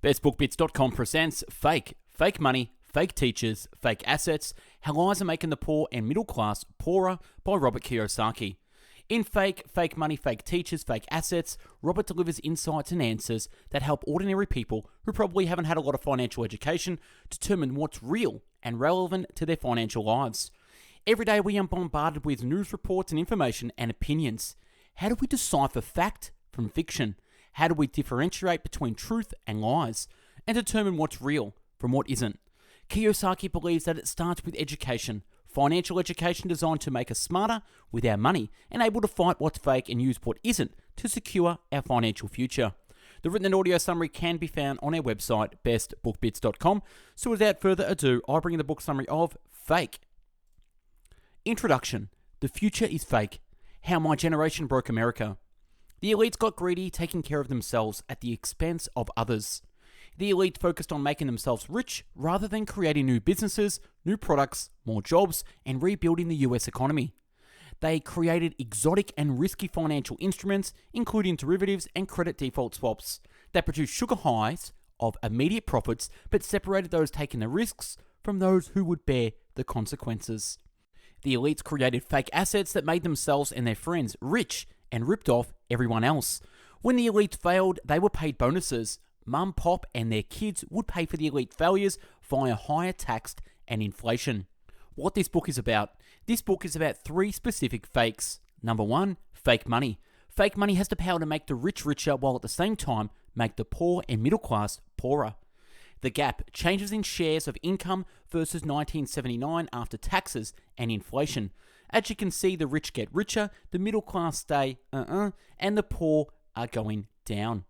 BestBookBits.com presents Fake Money, Fake Teachers, Fake Assets, How Lies Are Making the Poor and Middle Class Poorer by Robert Kiyosaki. In Fake Money, Fake Teachers, Fake Assets, Robert delivers insights and answers that help ordinary people who probably haven't had a lot of financial education determine what's real and relevant to their financial lives. Every day we are bombarded with news reports and information and opinions. How do we decipher fact from fiction? How do we differentiate between truth and lies and determine what's real from what isn't? Kiyosaki believes that it starts with education, financial education designed to make us smarter with our money and able to fight what's fake and use what isn't to secure our financial future. The written and audio summary can be found on our website, bestbookbits.com. So without further ado, I bring you the book summary of Fake. Introduction. The future is fake. How my generation broke America. The elites got greedy, taking care of themselves at the expense of others. The elite focused on making themselves rich rather than creating new businesses, new products, more jobs, and rebuilding the US economy. They created exotic and risky financial instruments, including derivatives and credit default swaps, that produced sugar highs of immediate profits but separated those taking the risks from those who would bear the consequences. The elites created fake assets that made themselves and their friends rich and ripped off everyone else. When the elite failed, they were paid bonuses. Mum, pop, and their kids would pay for the elite failures via higher tax and inflation. What this book is about? This book is about three specific fakes. Number one, fake money. Fake money has the power to make the rich richer while at the same time make the poor and middle class poorer. The gap, changes in shares of income versus 1979 after taxes and inflation. As you can see, the rich get richer, the middle class stay and the poor are going down.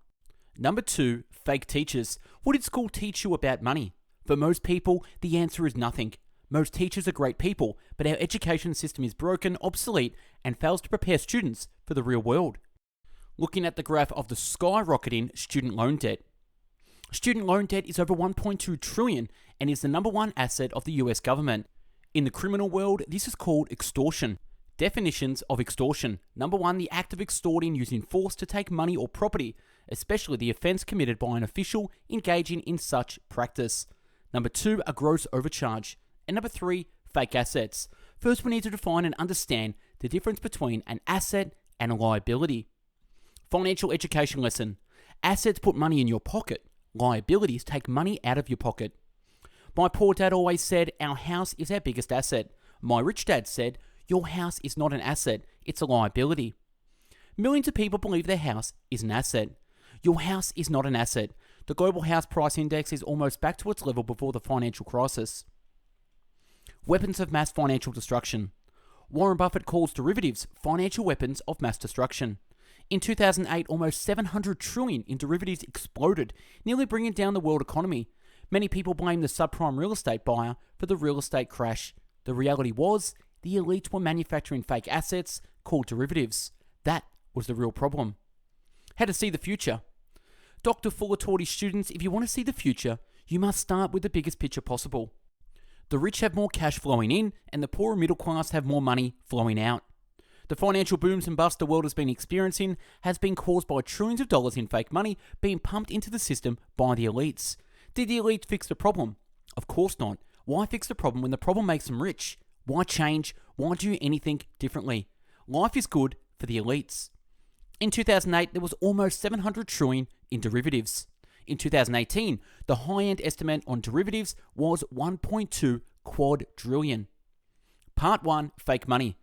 Number two, fake teachers. What did school teach you about money? For most people, the answer is nothing. Most teachers are great people, but our education system is broken, obsolete, and fails to prepare students for the real world. Looking at the graph of the skyrocketing student loan debt. Student loan debt is over 1.2 trillion and is the number one asset of the US government. In the criminal world, this is called extortion. Definitions of extortion. Number one, the act of extorting using force to take money or property, especially the offense committed by an official engaging in such practice. Number two, a gross overcharge. And number three, fake assets. First, we need to define and understand the difference between an asset and a liability. Financial education lesson. Assets put money in your pocket. Liabilities take money out of your pocket. My poor dad always said, our house is our biggest asset. My rich dad said, your house is not an asset, it's a liability. Millions of people believe their house is an asset. Your house is not an asset. The global house price index is almost back to its level before the financial crisis. Weapons of mass financial destruction. Warren Buffett calls derivatives financial weapons of mass destruction. In 2008, almost 700 trillion in derivatives exploded, nearly bringing down the world economy. Many people blame the subprime real estate buyer for the real estate crash. The reality was, the elites were manufacturing fake assets called derivatives. That was the real problem. How to see the future. Dr. Fuller taught his students, if you want to see the future, you must start with the biggest picture possible. The rich have more cash flowing in, and the poor and middle class have more money flowing out. The financial booms and busts the world has been experiencing has been caused by trillions of dollars in fake money being pumped into the system by the elites. Did the elites fix the problem? Of course not. Why fix the problem when the problem makes them rich? Why change? Why do anything differently? Life is good for the elites. In 2008, there was almost 700 trillion in derivatives. In 2018, the high-end estimate on derivatives was 1.2 quadrillion. Part 1, fake money.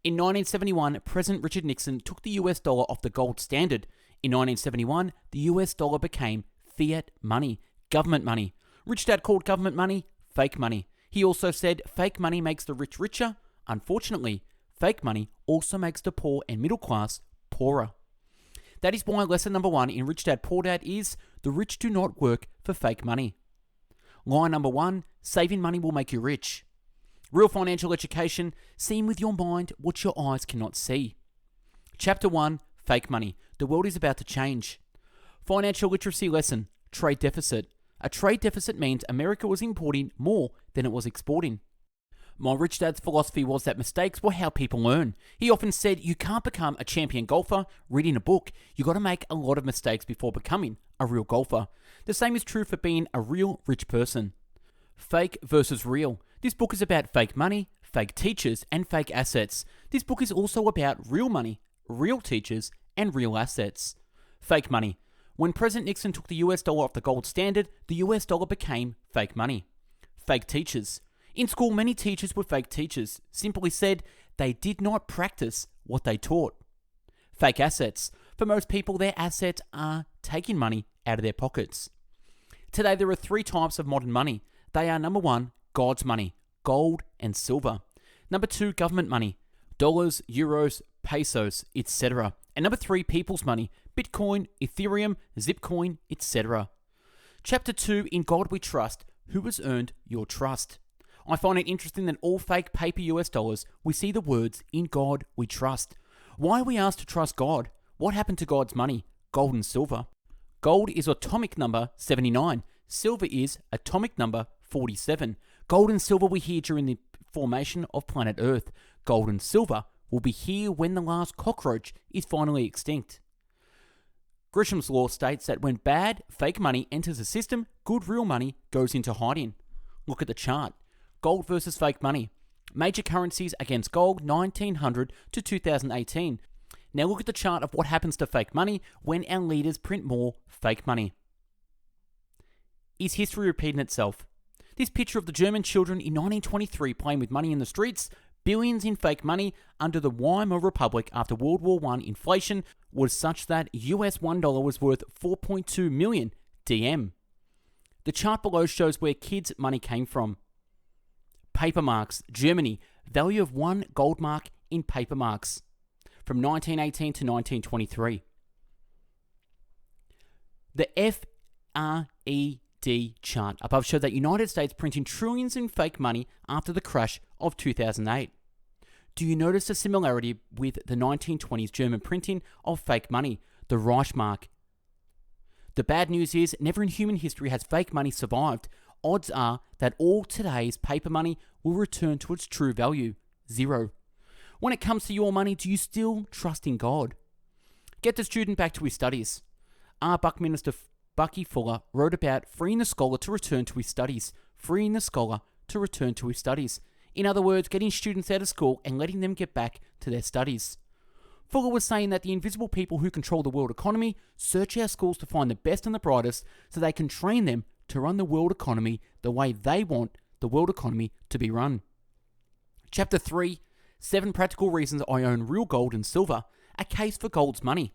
In 1971, President Richard Nixon took the US dollar off the gold standard. In 1971, the US dollar became fiat money, government money. Rich Dad called government money fake money. He also said fake money makes the rich richer. Unfortunately, fake money also makes the poor and middle class poorer. That is why lesson number one in Rich Dad Poor Dad is the rich do not work for fake money. Line number one, saving money will make you rich. Real financial education, seeing with your mind what your eyes cannot see. Chapter 1, Fake Money. The world is about to change. Financial literacy lesson, trade deficit. A trade deficit means America was importing more than it was exporting. My rich dad's philosophy was that mistakes were how people learn. He often said you can't become a champion golfer reading a book. You got to make a lot of mistakes before becoming a real golfer. The same is true for being a real rich person. Fake versus real. This book is about fake money, fake teachers, and fake assets. This book is also about real money, real teachers, and real assets. Fake money. When President Nixon took the US dollar off the gold standard, the US dollar became fake money. Fake teachers. In school, many teachers were fake teachers. Simply said, they did not practice what they taught. Fake assets. For most people, their assets are taking money out of their pockets. Today, there are 3 types of modern money. They are: number 1, God's money, gold and silver. Number 2, government money, dollars, euros, pesos, etc. And number 3, people's money, Bitcoin, Ethereum, Zipcoin, etc. Chapter 2, In God We Trust. Who has earned your trust? I find it interesting that all fake paper US dollars, we see the words, in God we trust. Why are we asked to trust God? What happened to God's money, gold and silver? Gold is atomic number 79. Silver is atomic number 47. Gold and silver were here during the formation of planet Earth. Gold and silver will be here when the last cockroach is finally extinct. Gresham's law states that when bad, fake money enters the system, good real money goes into hiding. Look at the chart. Gold versus fake money. Major currencies against gold 1900 to 2018. Now look at the chart of what happens to fake money when our leaders print more fake money. Is history repeating itself? This picture of the German children in 1923 playing with money in the streets, billions in fake money under the Weimar Republic after World War I inflation was such that US $1 was worth 4.2 million DM. The chart below shows where kids' money came from. Paper marks, Germany, value of 1 gold mark in paper marks from 1918 to 1923. The FRED chart above showed that United States printing trillions in fake money after the crash of 2008. Do you notice a similarity with the 1920s German printing of fake money, the Reichsmark? The bad news is, never in human history has fake money survived. Odds are that all today's paper money will return to its true value, 0. When it comes to your money, do you still trust in God? Get the student back to his studies. Our Buckminster Bucky Fuller wrote about freeing the scholar to return to his studies. Freeing the scholar to return to his studies. In other words, getting students out of school and letting them get back to their studies. Fuller was saying that the invisible people who control the world economy search our schools to find the best and the brightest so they can train them to run the world economy the way they want the world economy to be run. Chapter 3, 7 practical reasons I own real gold and silver, a case for gold's money.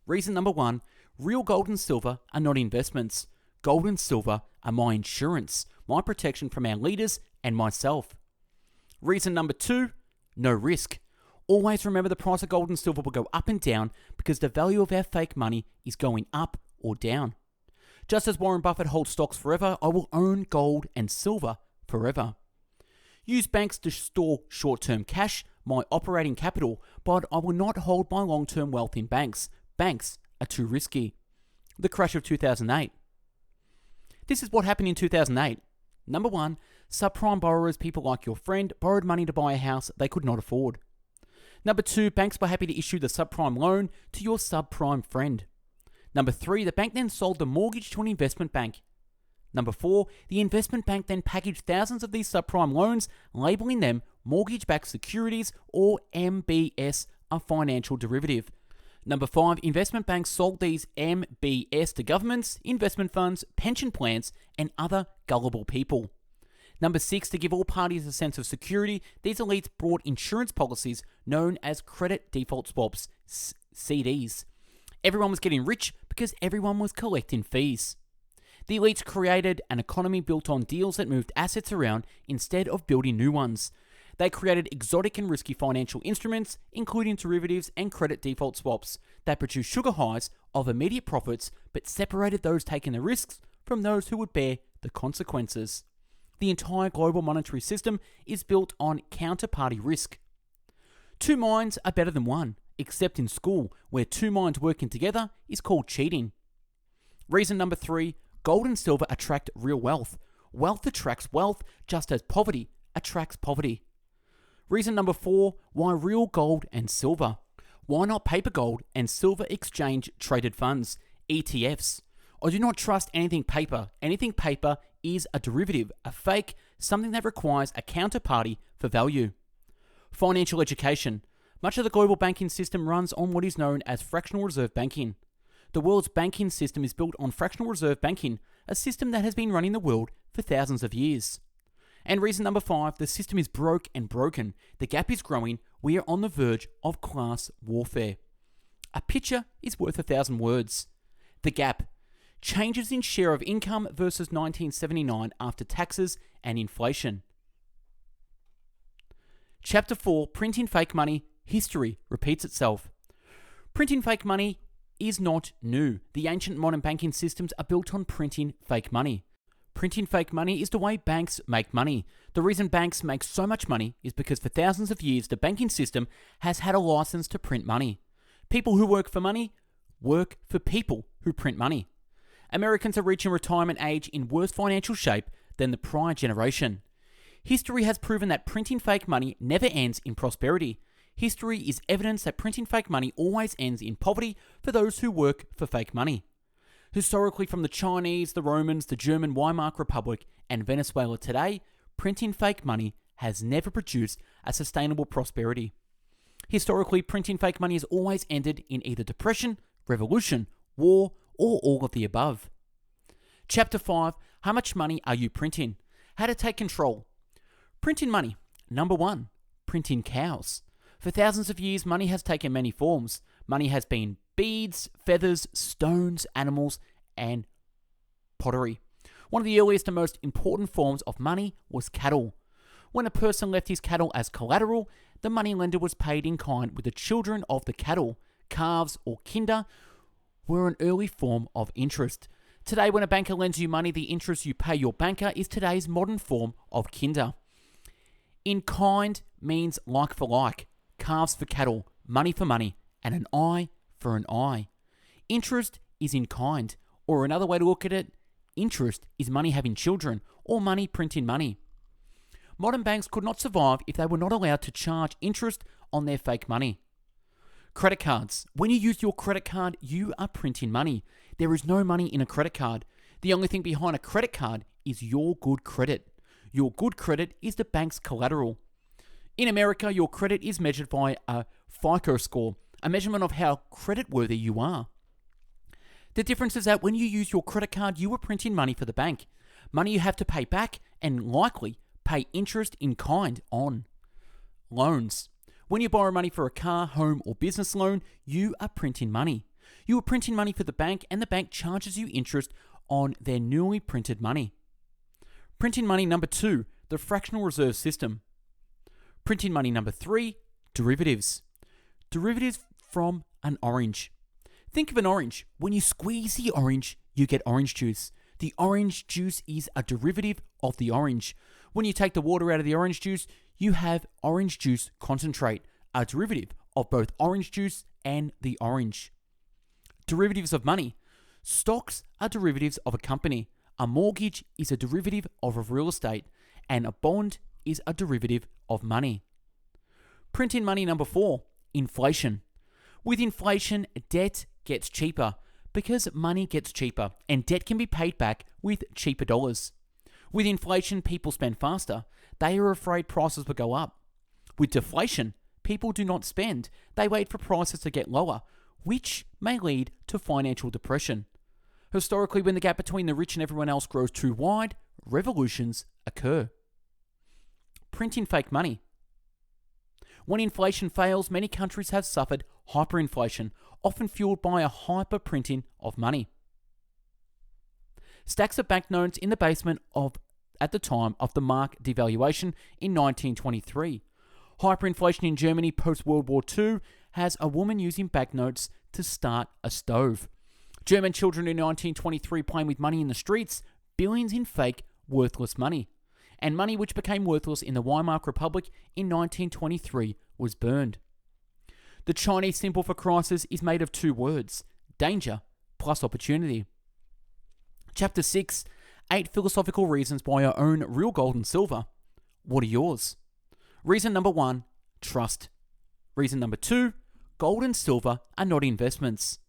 Reason number 1, real gold and silver are not investments. Gold and silver are my insurance, my protection from our leaders and myself. Reason number 2, no risk. Always remember the price of gold and silver will go up and down because the value of our fake money is going up or down. Just as Warren Buffett holds stocks forever, I will own gold and silver forever. Use banks to store short-term cash, my operating capital, but I will not hold my long-term wealth in banks. Banks are too risky. The crash of 2008. This is what happened in 2008. Number 1, subprime borrowers, people like your friend, borrowed money to buy a house they could not afford. Number 2, banks were happy to issue the subprime loan to your subprime friend. Number 3, the bank then sold the mortgage to an investment bank. Number 4, the investment bank then packaged thousands of these subprime loans, labeling them mortgage-backed securities or MBS, a financial derivative. Number 5, investment banks sold these MBS to governments, investment funds, pension plans, and other gullible people. Number 6, to give all parties a sense of security, these elites brought insurance policies known as credit default swaps, CDs. Everyone was getting rich because everyone was collecting fees. The elites created an economy built on deals that moved assets around instead of building new ones. They created exotic and risky financial instruments, including derivatives and credit default swaps, that produced sugar highs of immediate profits but separated those taking the risks from those who would bear the consequences. The entire global monetary system is built on counterparty risk. 2 minds are better than 1, except in school, where 2 minds working together is called cheating. Reason number 3, gold and silver attract real wealth. Wealth attracts wealth just as poverty attracts poverty. Reason number 4, why real gold and silver? Why not paper gold and silver exchange traded funds, ETFs? I do not trust anything paper. Anything paper is a derivative, a fake, something that requires a counterparty for value. Financial education. Much of the global banking system runs on what is known as fractional reserve banking. The world's banking system is built on fractional reserve banking, a system that has been running the world for thousands of years. And reason number 5, the system is broke and broken. The gap is growing. We are on the verge of class warfare. A picture is worth 1,000 words. The gap. Changes in share of income versus 1979 after taxes and inflation. Chapter 4, Printing Fake Money. History repeats itself. Printing fake money is not new. The ancient modern banking systems are built on printing fake money. Printing fake money is the way banks make money. The reason banks make so much money is because for thousands of years, the banking system has had a license to print money. People who work for money work for people who print money. Americans are reaching retirement age in worse financial shape than the prior generation. History has proven that printing fake money never ends in prosperity. History is evidence that printing fake money always ends in poverty for those who work for fake money. Historically, from the Chinese, the Romans, the German Weimar Republic, and Venezuela today, printing fake money has never produced a sustainable prosperity. Historically, printing fake money has always ended in either depression, revolution, war, or all of the above. Chapter 5, how much money are you printing? How to take control. Printing money. Number 1, printing cows. For thousands of years, money has taken many forms. Money has been beads, feathers, stones, animals, and pottery. One of the earliest and most important forms of money was cattle. When a person left his cattle as collateral, the moneylender was paid in kind with the children of the cattle. Calves or kinder were an early form of interest. Today, when a banker lends you money, the interest you pay your banker is today's modern form of kinder. In kind means like for like, calves for cattle, money for money, and an eye for an eye. Interest is in kind, or another way to look at it, interest is money having children, or money printing money. Modern banks could not survive if they were not allowed to charge interest on their fake money. Credit cards. When you use your credit card, you are printing money. There is no money in a credit card. The only thing behind a credit card is your good credit. Your good credit is the bank's collateral. In America, your credit is measured by a FICO score, a measurement of how creditworthy you are. The difference is that when you use your credit card, you are printing money for the bank. Money you have to pay back and likely pay interest in kind on. Loans. When you borrow money for a car, home, or business loan, you are printing money. You are printing money for the bank, and the bank charges you interest on their newly printed money. Printing money number 2, the fractional reserve system. Printing money number 3, derivatives. Derivatives from an orange. Think of an orange. When you squeeze the orange, you get orange juice. The orange juice is a derivative of the orange. When you take the water out of the orange juice, you have orange juice concentrate, a derivative of both orange juice and the orange. Derivatives of money. Stocks are derivatives of a company. A mortgage is a derivative of real estate, and a bond is a derivative of money. Printing money number 4, inflation. With inflation, debt gets cheaper because money gets cheaper, and debt can be paid back with cheaper dollars. With inflation, people spend faster. They are afraid prices will go up. With deflation, people do not spend. They wait for prices to get lower, which may lead to financial depression. Historically, when the gap between the rich and everyone else grows too wide, revolutions occur. Printing fake money. When inflation fails, many countries have suffered hyperinflation, often fueled by a hyper-printing of money. Stacks of banknotes in the basement at the time of the mark devaluation in 1923. Hyperinflation in Germany post-World War II has a woman using banknotes to start a stove. German children in 1923 playing with money in the streets, billions in fake, worthless money. And money which became worthless in the Weimar Republic in 1923 was burned. The Chinese symbol for crisis is made of 2 words, danger plus opportunity. Chapter 6, 8 philosophical reasons why I own real gold and silver. What are yours? Reason number 1, trust. Reason number 2, gold and silver are not investments.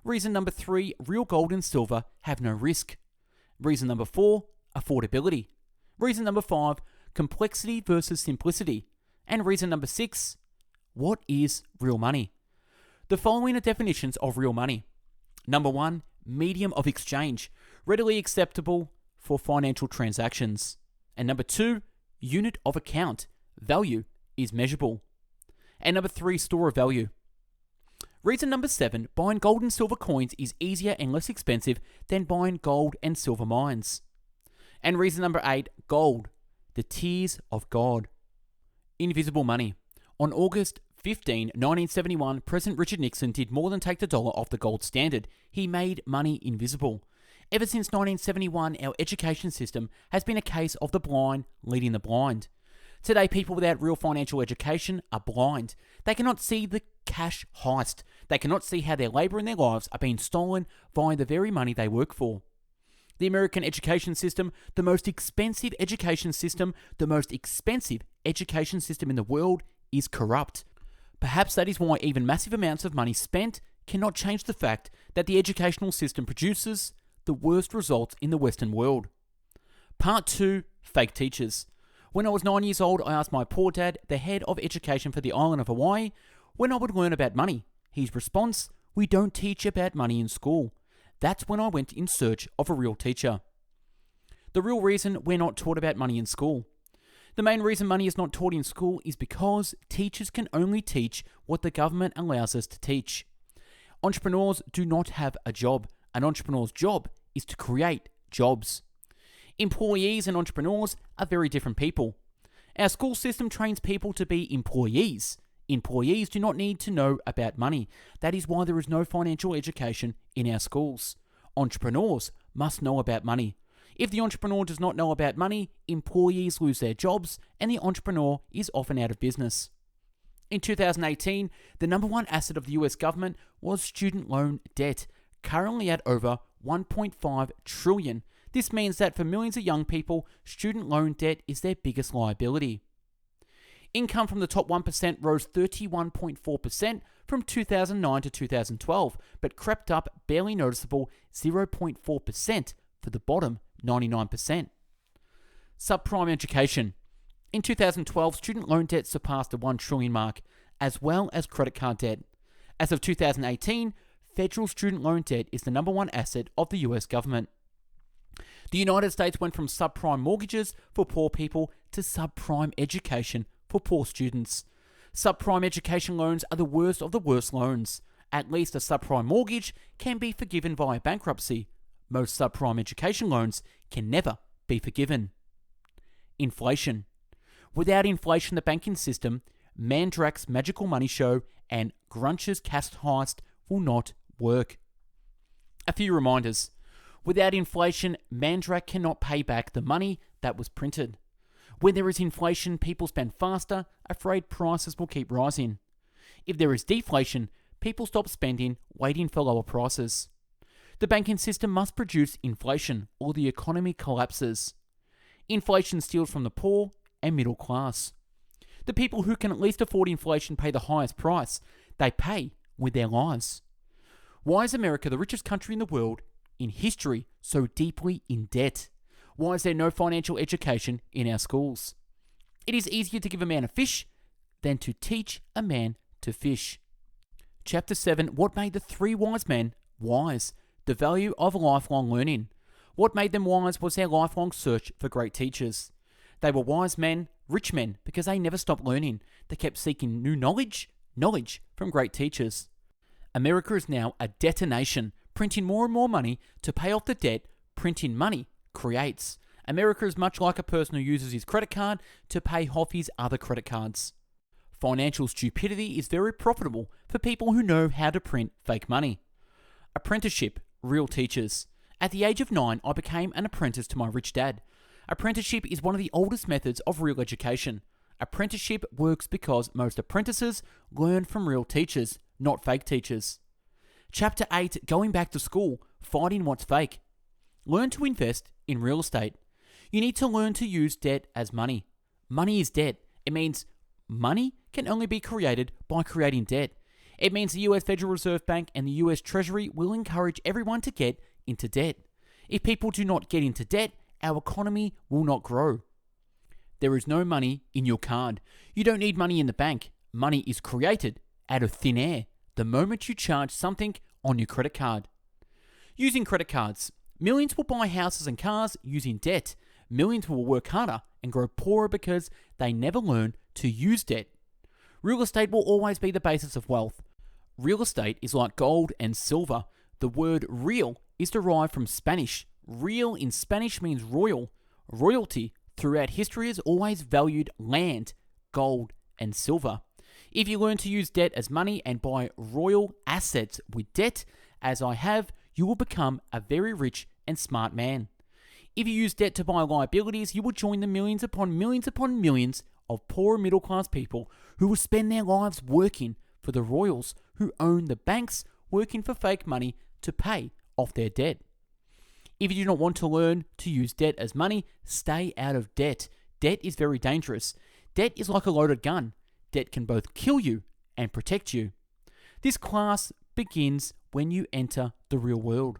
Reason number 3, real gold and silver have no risk. Reason number 4, affordability. Reason number 5, complexity versus simplicity. And reason number 6, what is real money? The following are definitions of real money. Number 1, medium of exchange, readily acceptable for financial transactions. And number 2, unit of account, value is measurable. And number 3, store of value. Reason number 7, buying gold and silver coins is easier and less expensive than buying gold and silver mines. And reason number 8, gold, the tears of God. Invisible money. On August 15, 1971, President Richard Nixon did more than take the dollar off the gold standard. He made money invisible. Ever since 1971, our education system has been a case of the blind leading the blind. Today, people without real financial education are blind. They cannot see the cash heist. They cannot see how their labour and their lives are being stolen via the very money they work for. The American education system, the most expensive education system in the world, is corrupt. Perhaps that is why even massive amounts of money spent cannot change the fact that the educational system produces the worst results in the Western world. Part 2, fake teachers. When I was 9 years old, I asked my poor dad, the head of education for the island of Hawaii, when I would learn about money. His response, "We don't teach about money in school." That's when I went in search of a real teacher. The real reason we're not taught about money in school. The main reason money is not taught in school is because teachers can only teach what the government allows us to teach. Entrepreneurs do not have a job. An entrepreneur's job is to create jobs. Employees and entrepreneurs are very different people. Our school system trains people to be employees. Employees do not need to know about money. That is why there is no financial education in our schools. Entrepreneurs must know about money. If the entrepreneur does not know about money, employees lose their jobs and the entrepreneur is often out of business. In 2018, the number 1 asset of the US government was student loan debt, currently at over $1.5 trillion. This means that for millions of young people, student loan debt is their biggest liability. Income from the top 1% rose 31.4% from 2009 to 2012, but crept up barely noticeable 0.4% for the bottom 99%. Subprime education. In 2012, student loan debt surpassed the 1 trillion mark, as well as credit card debt. As of 2018, federal student loan debt is the number 1 asset of the US government. The United States went from subprime mortgages for poor people to subprime education for poor students. Subprime education loans are the worst of the worst loans. At least a subprime mortgage can be forgiven via bankruptcy. Most subprime education loans can never be forgiven. Inflation. Without inflation, the banking system, Mandrak's magical money show, and Grunch's cash heist will not work. A few reminders. Without inflation, Mandrak cannot pay back the money that was printed. When there is inflation, people spend faster, afraid prices will keep rising. If there is deflation, people stop spending, waiting for lower prices. The banking system must produce inflation, or the economy collapses. Inflation steals from the poor and middle class. The people who can at least afford inflation pay the highest price. They pay with their lives. Why is America the richest country in the world in history so deeply in debt? Why is there no financial education in our schools? It is easier to give a man a fish than to teach a man to fish. Chapter 7, what made the 3 wise men wise? The value of lifelong learning. What made them wise was their lifelong search for great teachers. They were wise men, rich men, because they never stopped learning. They kept seeking new knowledge from great teachers. America is now a debtor nation, printing more and more money to pay off the debt printing money creates. America is much like a person who uses his credit card to pay off his other credit cards. Financial stupidity is very profitable for people who know how to print fake money. Apprenticeship, real teachers. At the age of 9, I became an apprentice to my rich dad. Apprenticeship is one of the oldest methods of real education. Apprenticeship works because most apprentices learn from real teachers, not fake teachers. Chapter 8, going back to school, fighting what's fake. Learn to invest in real estate. You need to learn to use debt as money. Money is debt. It means money can only be created by creating debt. It means the US Federal Reserve Bank and the US Treasury will encourage everyone to get into debt. If people do not get into debt, our economy will not grow. There is no money in your card. You don't need money in the bank. Money is created out of thin air the moment you charge something on your credit card. Using credit cards, millions will buy houses and cars using debt. Millions will work harder and grow poorer because they never learn to use debt. Real estate will always be the basis of wealth. Real estate is like gold and silver. The word real is derived from Spanish. Real in Spanish means royal. Royalty throughout history has always valued land, gold, and silver. If you learn to use debt as money and buy royal assets with debt, as I have, you will become a very rich and smart man. If you use debt to buy liabilities, you will join the millions upon millions of poor middle-class people who will spend their lives working for the royals who own the banks, working for fake money to pay off their debt. If you do not want to learn to use debt as money, stay out of debt. Debt is very dangerous. Debt is like a loaded gun. Debt can both kill you and protect you. This class begins when you enter the real world.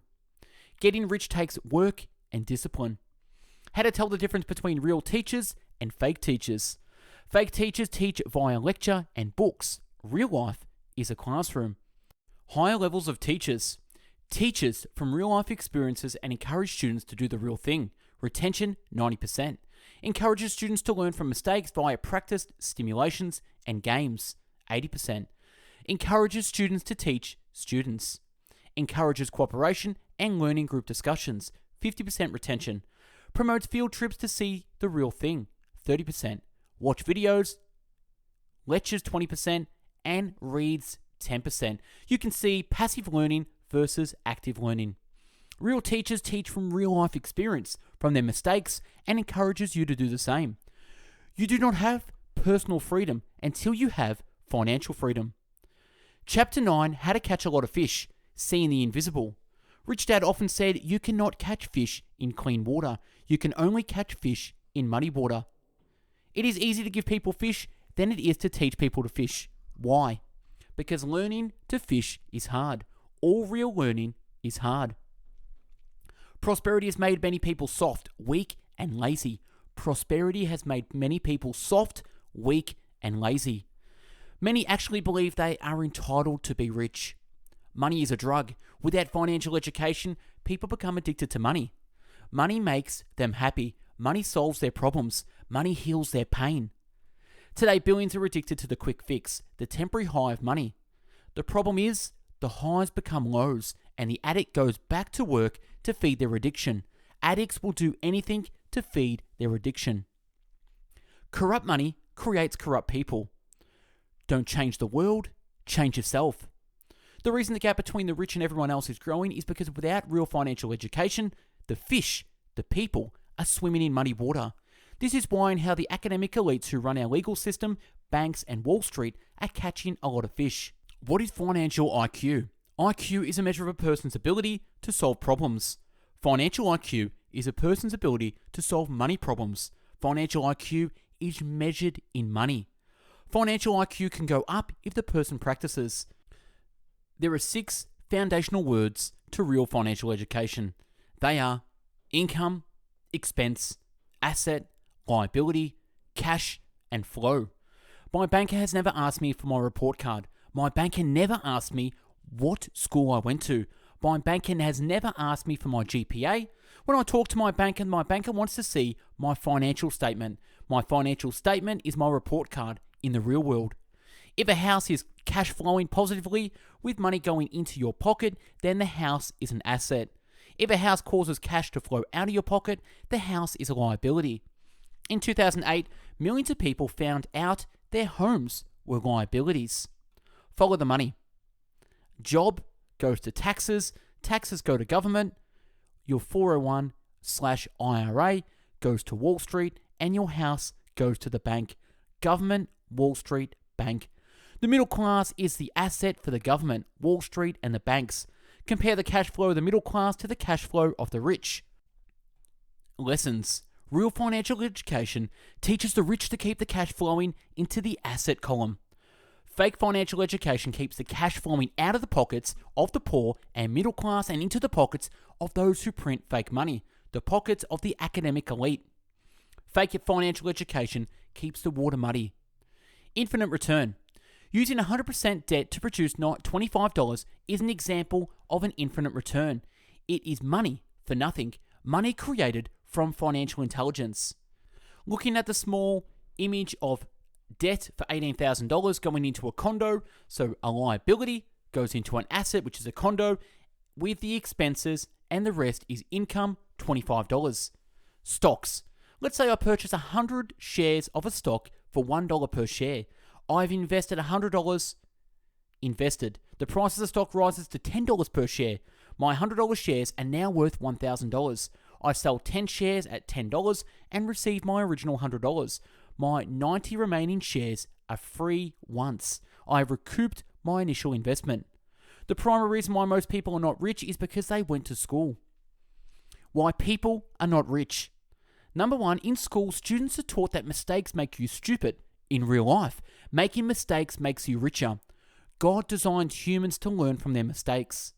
Getting rich takes work and discipline. How to tell the difference between real teachers and fake teachers. Fake teachers teach via lecture and books. Real life is a classroom. Higher levels of teachers. Teachers from real life experiences and encourage students to do the real thing. Retention 90%. Encourages students to learn from mistakes via practiced stimulations and games 80%. Encourages students to teach students. Encourages cooperation and learning group discussions 50% retention. Promotes field trips to see the real thing 30%. Watch videos, lectures 20%, and reads 10%. You can see passive learning versus active learning. Real teachers teach from real life experience, from their mistakes, and encourages you to do the same. You do not have personal freedom until you have financial freedom. Chapter 9, How to Catch a Lot of Fish, Seeing the Invisible. Rich Dad often said you cannot catch fish in clean water. You can only catch fish in muddy water. It is easier to give people fish than it is to teach people to fish. Why? Because learning to fish is hard. All real learning is hard. Prosperity has made many people soft, weak, and lazy. Prosperity has made many people soft, weak, and lazy. Many actually believe they are entitled to be rich. Money is a drug. Without financial education, people become addicted to money. Money makes them happy. Money solves their problems. Money heals their pain. Today, billions are addicted to the quick fix, the temporary high of money. The problem is, the highs become lows, and the addict goes back to work to feed their addiction. Addicts will do anything to feed their addiction. Corrupt money creates corrupt people. Don't change the world, change yourself. The reason the gap between the rich and everyone else is growing is because without real financial education, the fish, the people, are swimming in muddy water. This is why and how the academic elites who run our legal system, banks, and Wall Street are catching a lot of fish. What is financial IQ? IQ is a measure of a person's ability to solve problems. Financial IQ is a person's ability to solve money problems. Financial IQ is measured in money. Financial IQ can go up if the person practices. There are 6 foundational words to real financial education. They are income, expense, asset, liability, cash, and flow. My banker has never asked me for my report card. My banker never asked me what school I went to. My banker has never asked me for my GPA. When I talk to my banker wants to see my financial statement. My financial statement is my report card in the real world. If a house is cash flowing positively with money going into your pocket, then the house is an asset. If a house causes cash to flow out of your pocket, the house is a liability. In 2008, millions of people found out their homes were liabilities. Follow the money. Job goes to taxes, taxes go to government, your 401/IRA goes to Wall Street, and your house goes to the bank. Government, Wall Street, bank. The middle class is the asset for the government, Wall Street, and the banks. Compare the cash flow of the middle class to the cash flow of the rich. Lessons. Real financial education teaches the rich to keep the cash flowing into the asset column. Fake financial education keeps the cash flowing out of the pockets of the poor and middle class and into the pockets of those who print fake money, the pockets of the academic elite. Fake financial education keeps the water muddy. Infinite return. Using 100% debt to produce $25 is an example of an infinite return. It is money for nothing, money created from financial intelligence. Looking at the small image of debt for $18,000 going into a condo, so a liability goes into an asset, which is a condo, with the expenses, and the rest is income, $25. Stocks. Let's say I purchase 100 shares of a stock for $1 per share. I've invested $100 invested. The price of the stock rises to $10 per share. My $100 shares are now worth $1,000. I sell 10 shares at $10 and receive my original $100. My 90 remaining shares are free once. I have recouped my initial investment. The primary reason why most people are not rich is because they went to school. Why people are not rich. Number one, in school, students are taught that mistakes make you stupid. In real life, making mistakes makes you richer. God designed humans to learn from their mistakes.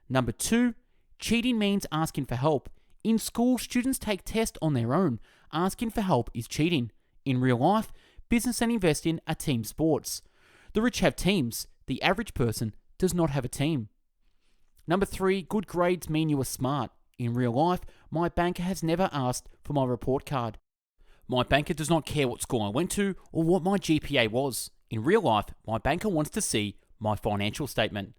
Number two, cheating means asking for help. In school, students take tests on their own. Asking for help is cheating. In real life, business and investing are team sports. The rich have teams. The average person does not have a team. Number three, good grades mean you are smart. In real life, my banker has never asked for my report card. My banker does not care what school I went to or what my GPA was. In real life, my banker wants to see my financial statement.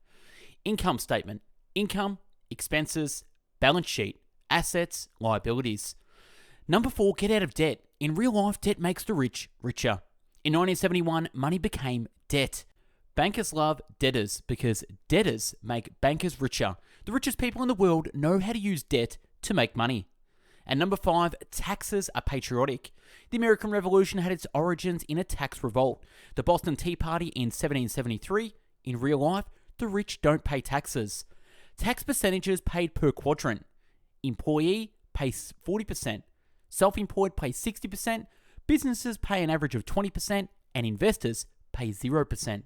Income statement. Income, expenses, balance sheet, assets, liabilities. Number four, get out of debt. In real life, debt makes the rich richer. In 1971, money became debt. Bankers love debtors because debtors make bankers richer. The richest people in the world know how to use debt to make money. And number five, taxes are patriotic. The American Revolution had its origins in a tax revolt. The Boston Tea Party in 1773. In real life, the rich don't pay taxes. Tax percentages paid per quadrant. Employee pays 40%. Self-employed pay 60%. Businesses pay an average of 20%. And investors pay 0%.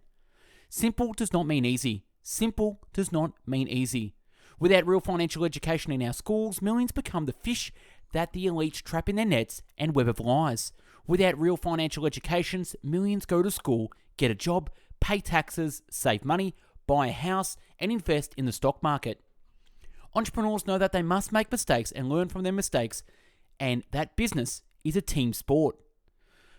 Simple does not mean easy. Simple does not mean easy. Without real financial education in our schools, millions become the fish that the elites trap in their nets and web of lies. Without real financial educations, millions go to school, get a job, pay taxes, save money, buy a house, and invest in the stock market. Entrepreneurs know that they must make mistakes and learn from their mistakes, and that business is a team sport.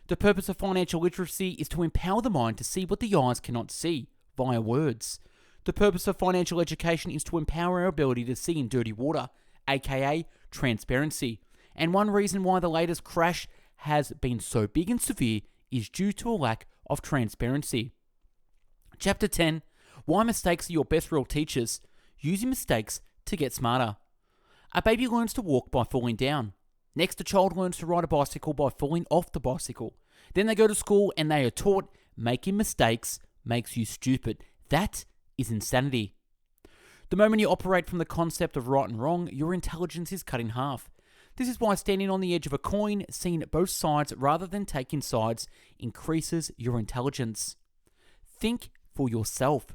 The purpose of financial literacy is to empower the mind to see what the eyes cannot see via words. The purpose of financial education is to empower our ability to see in dirty water, aka transparency. And one reason why the latest crash has been so big and severe is due to a lack of transparency. Chapter 10, Why Mistakes Are Your Best Real Teachers. Using mistakes to get smarter. A baby learns to walk by falling down. Next, a child learns to ride a bicycle by falling off the bicycle. Then they go to school and they are taught making mistakes makes you stupid. That is insanity. The moment you operate from the concept of right and wrong, your intelligence is cut in half. This is why standing on the edge of a coin, seeing both sides rather than taking sides, increases your intelligence. Think for yourself.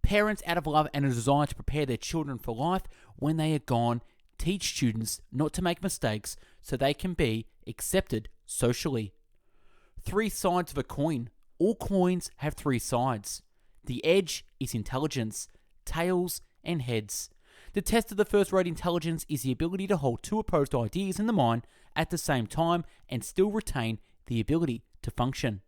Parents, out of love and a desire to prepare their children for life when they are gone, teach students not to make mistakes so they can be accepted socially. 3 sides of a coin. All coins have 3 sides. The edge is intelligence, tails and heads. The test of the first-rate intelligence is the ability to hold 2 opposed ideas in the mind at the same time and still retain the ability to function.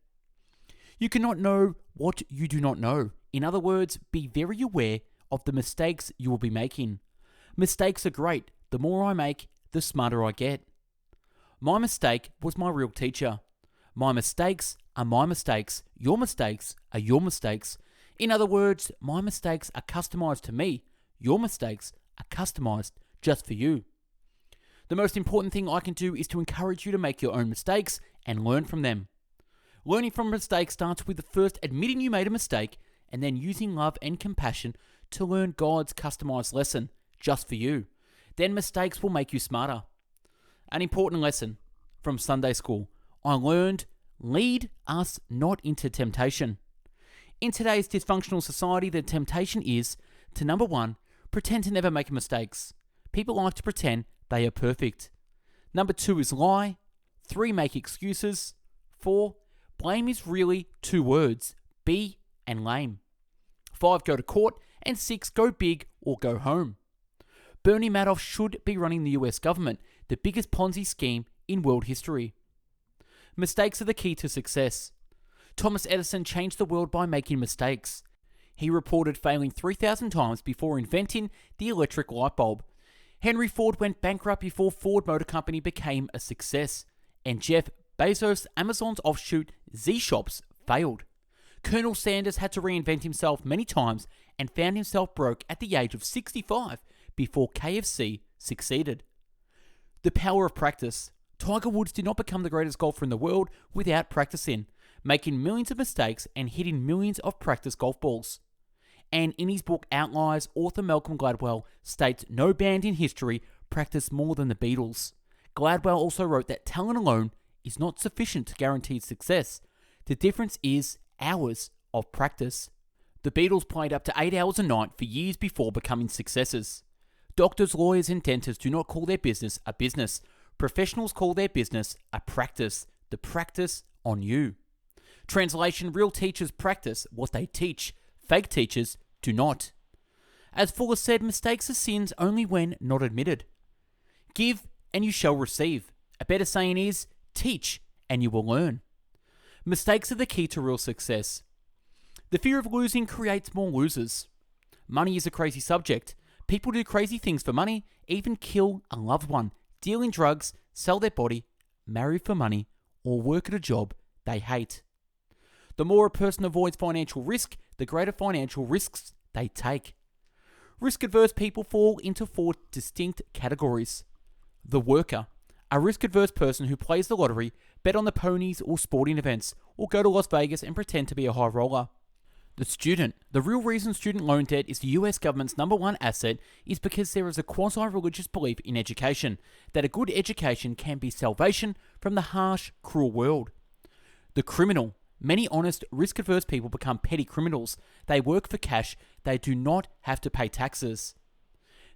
You cannot know what you do not know. In other words, be very aware of the mistakes you will be making. Mistakes are great. The more I make, the smarter I get. My mistake was my real teacher. My mistakes are my mistakes. Your mistakes are your mistakes. In other words, my mistakes are customized to me. Your mistakes are customized just for you. The most important thing I can do is to encourage you to make your own mistakes and learn from them. Learning from mistakes starts with the first admitting you made a mistake and then using love and compassion to learn God's customized lesson just for you. Then mistakes will make you smarter. An important lesson from Sunday school. I learned, lead us not into temptation. In today's dysfunctional society, the temptation is to, number one, pretend to never make mistakes. People like to pretend they are perfect. Number two is lie. 3, make excuses. 4, blame is really 2 words, be and lame. 5, go to court. And 6, go big or go home. Bernie Madoff should be running the US government, the biggest Ponzi scheme in world history. Mistakes are the key to success. Thomas Edison changed the world by making mistakes. He reported failing 3,000 times before inventing the electric light bulb. Henry Ford went bankrupt before Ford Motor Company became a success. And Jeff Bezos, Amazon's offshoot Z-Shops, failed. Colonel Sanders had to reinvent himself many times and found himself broke at the age of 65 before KFC succeeded. The power of practice. Tiger Woods did not become the greatest golfer in the world without practicing, making millions of mistakes and hitting millions of practice golf balls. And in his book Outliers, author Malcolm Gladwell states no band in history practiced more than the Beatles. Gladwell also wrote that talent alone is not sufficient to guarantee success. The difference is hours of practice. The Beatles played up to 8 hours a night for years before becoming successes. Doctors, lawyers, and dentists do not call their business a business. Professionals call their business a practice. The practice on you. Translation: real teachers practice what they teach. Fake teachers do not. As Fuller said, mistakes are sins only when not admitted. Give and you shall receive. A better saying is, teach and you will learn. Mistakes are the key to real success. The fear of losing creates more losers. Money is a crazy subject. People do crazy things for money, even kill a loved one, deal in drugs, sell their body, marry for money, or work at a job they hate. The more a person avoids financial risk, the greater financial risks they take. Risk-averse people fall into 4 distinct categories. The worker, a risk-averse person who plays the lottery, bet on the ponies or sporting events, or go to Las Vegas and pretend to be a high roller. The student, the real reason student loan debt is the US government's number one asset is because there is a quasi-religious belief in education, that a good education can be salvation from the harsh, cruel world. The criminal, many honest, risk-averse people become petty criminals. They work for cash, they do not have to pay taxes.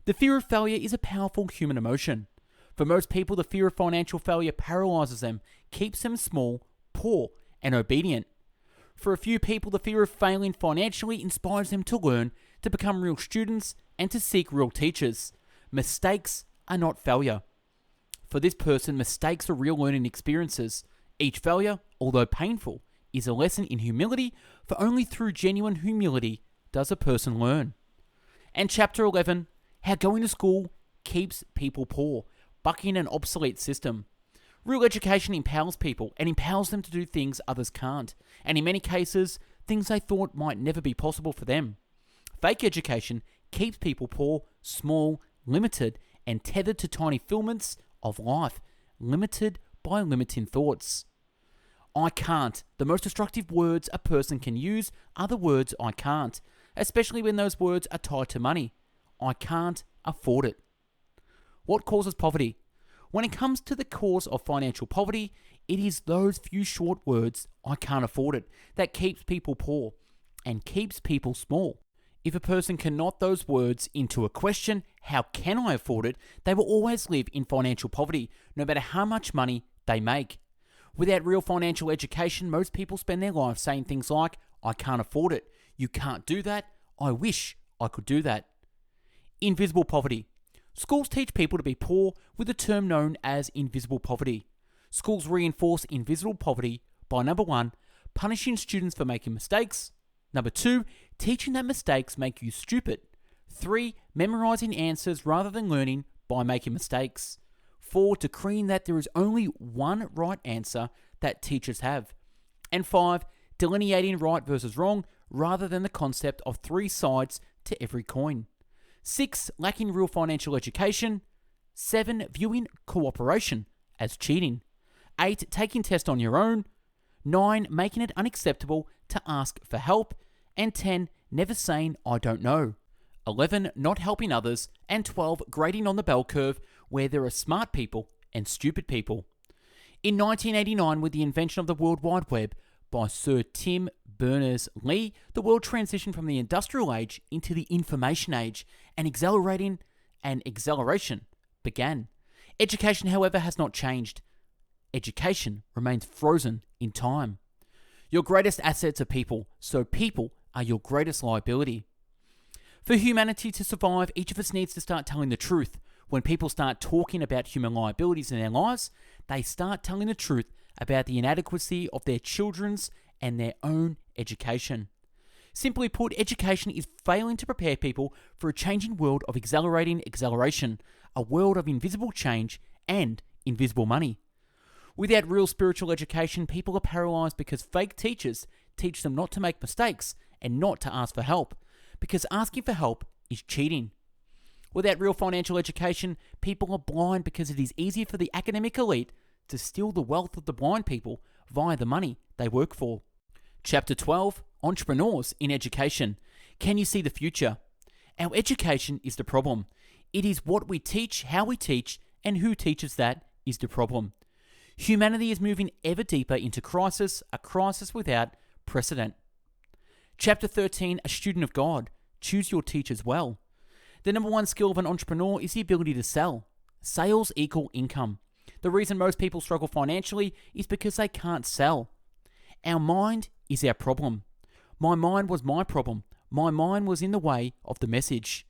The fear of failure is a powerful human emotion. For most people, the fear of financial failure paralyzes them, keeps them small, poor, and obedient. For a few people, the fear of failing financially inspires them to learn, to become real students, and to seek real teachers. Mistakes are not failure. For this person, mistakes are real learning experiences. Each failure, although painful, is a lesson in humility, for only through genuine humility does a person learn. And Chapter 11, How Going to School Keeps People Poor, bucking an obsolete system. Real education empowers people and empowers them to do things others can't, and in many cases, things they thought might never be possible for them. Fake education keeps people poor, small, limited, and tethered to tiny filaments of life, limited by limiting thoughts. I can't. The most destructive words a person can use are the words I can't, especially when those words are tied to money. I can't afford it. What causes poverty? When it comes to the cause of financial poverty, it is those few short words, I can't afford it, that keeps people poor and keeps people small. If a person can knot those words into a question, how can I afford it, they will always live in financial poverty, no matter how much money they make. Without real financial education, most people spend their life saying things like, I can't afford it, you can't do that, I wish I could do that. Invisible poverty. Schools teach people to be poor with a term known as invisible poverty. Schools reinforce invisible poverty by, number 1, punishing students for making mistakes. Number 2, teaching that mistakes make you stupid. 3, memorizing answers rather than learning by making mistakes. 4, decreeing that there is only one right answer that teachers have. And 5, delineating right versus wrong rather than the concept of 3 sides to every coin. 6, lacking real financial education. 7, viewing cooperation as cheating. 8, taking tests on your own. 9, making it unacceptable to ask for help. And 10, never saying I don't know. 11, not helping others. And 12, grading on the bell curve where there are smart people and stupid people. In 1989, with the invention of the World Wide Web by Sir Tim Berners-Lee, the world transitioned from the industrial age into the information age, and acceleration began. Education, however, has not changed. Education remains frozen in time. Your greatest assets are people, so people are your greatest liability. For humanity to survive, each of us needs to start telling the truth. When people start talking about human liabilities in their lives, they start telling the truth about the inadequacy of their children's and their own education. Simply put, education is failing to prepare people for a changing world of acceleration, a world of invisible change and invisible money. Without real spiritual education, people are paralyzed because fake teachers teach them not to make mistakes and not to ask for help, because asking for help is cheating. Without real financial education, people are blind because it is easier for the academic elite to steal the wealth of the blind people via the money they work for. Chapter 12, Entrepreneurs in Education. Can you see the future? Our education is the problem. It is what we teach, how we teach, and who teaches that is the problem. Humanity is moving ever deeper into crisis, a crisis without precedent. Chapter 13, A Student of God. Choose your teachers well. The number one skill of an entrepreneur is the ability to sell. Sales equal income. The reason most people struggle financially is because they can't sell. Our mind is our problem. My mind was my problem. My mind was in the way of the message.